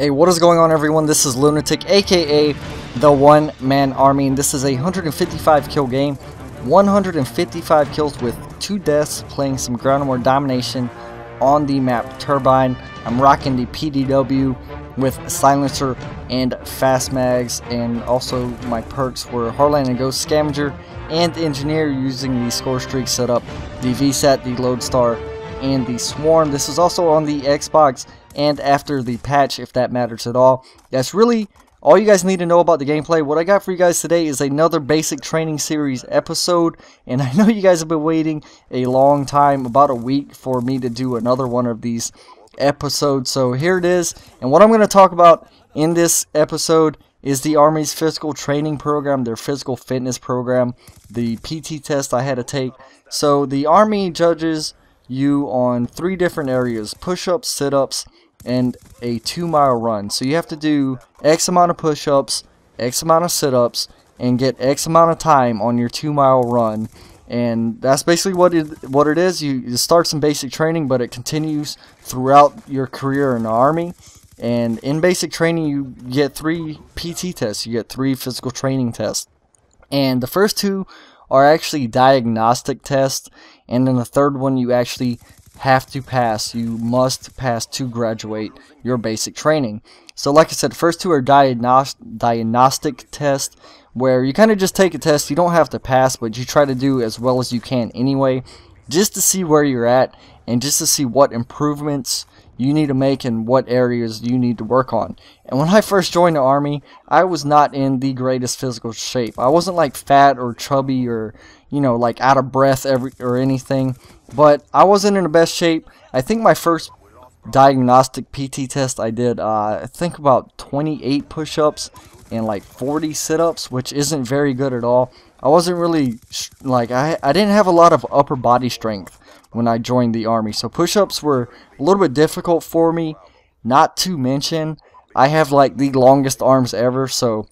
Hey, what is going on, everyone? This is Lunatic, aka the One Man Army, and this is a 155 kill game. 155 kills with 2 deaths, playing some ground and war domination on the map Turbine. I'm rocking the PDW with silencer and fast mags, and also my perks were Heartland and Ghost Scavenger and Engineer, using the score streak setup, the VSAT, the Lodestar, and the Swarm. This is also on the Xbox and after the patch, if that matters at all. That's really all you guys need to know about the gameplay. What I got for you guys today is another basic training series episode, and I know you guys have been waiting a long time, about a week, for me to do another one of these episodes. So here it is, and what I'm going to talk about in this episode is the Army's physical training program, their physical fitness program, the PT test I had to take. So the Army judges you on 3 different areas: push-ups, sit-ups, and a 2-mile run. So you have to do X amount of push-ups, X amount of sit-ups, and get X amount of time on your 2-mile run. And that's basically what it is. You start some basic training, but it continues throughout your career in the Army. And in basic training, you get 3 PT tests. You get 3 physical training tests. And the first 2 are actually diagnostic tests, and then the third one you actually have to pass. You must pass to graduate your basic training. So like I said, the first 2 are diagnostic tests, where you kind of just take a test. You don't have to pass, but you try to do as well as you can anyway, just to see where you're at and just to see what improvements you need to make and what areas you need to work on. And when I first joined the Army, I was not in the greatest physical shape. I wasn't like fat or chubby or, you know, like out of breath or anything, but I wasn't in the best shape. I think my first diagnostic PT test I did, I think about 28 push-ups and like 40 sit-ups, which isn't very good at all. I wasn't really, like, I didn't have a lot of upper body strength when I joined the Army, so push-ups were a little bit difficult for me. Not to mention, I have like the longest arms ever, so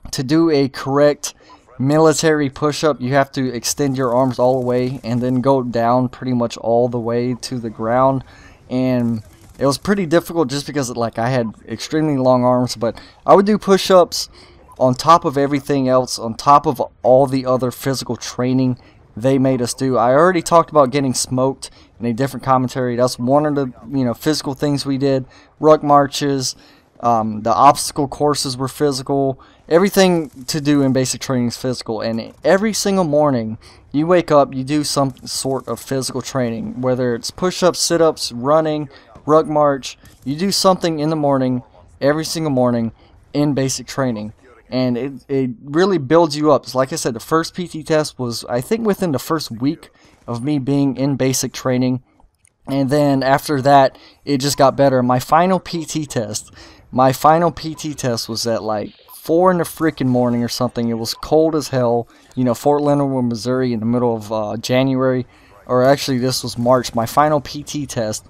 to do a correct military push-up, you have to extend your arms all the way and then go down pretty much all the way to the ground. And it was pretty difficult just because like I had extremely long arms. But I would do push-ups on top of everything else, on top of all the other physical training they made us do. I already talked about getting smoked in a different commentary. That's one of the, you know, physical things we did. Ruck marches, the obstacle courses were physical. Everything to do in basic training is physical, and every single morning you wake up, you do some sort of physical training, whether it's push-ups, sit-ups, running, ruck march. You do something in the morning, every single morning, in basic training, and it really builds you up. So like I said, the first PT test was, I think, within the first week of me being in basic training, and then after that it just got better. My final PT test was at like 4 in the freaking morning or something. It was cold as hell, you know, Fort Leonard, Missouri, in the middle of January, or actually this was March. My final PT test,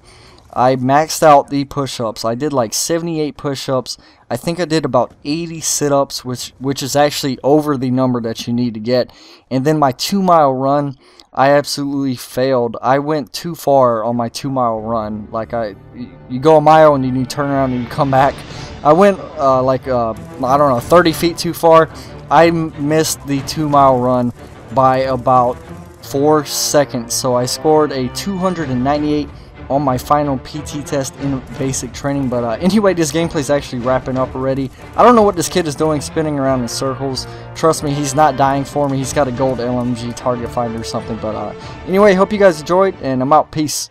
I maxed out the push-ups. I did like 78 push-ups. I think I did about 80 sit-ups, which is actually over the number that you need to get. And then my 2-mile run, I absolutely failed. I went too far on my 2-mile run. Like, you go a mile and you turn around and you come back. I went I don't know, 30 feet too far. I missed the 2-mile run by about 4 seconds. So I scored a 298 on my final PT test in basic training. But anyway, this gameplay is actually wrapping up already. I don't know what this kid is doing, spinning around in circles. Trust me, he's not dying for me. He's got a gold LMG target finder or something. But anyway, hope you guys enjoyed, and I'm out. Peace.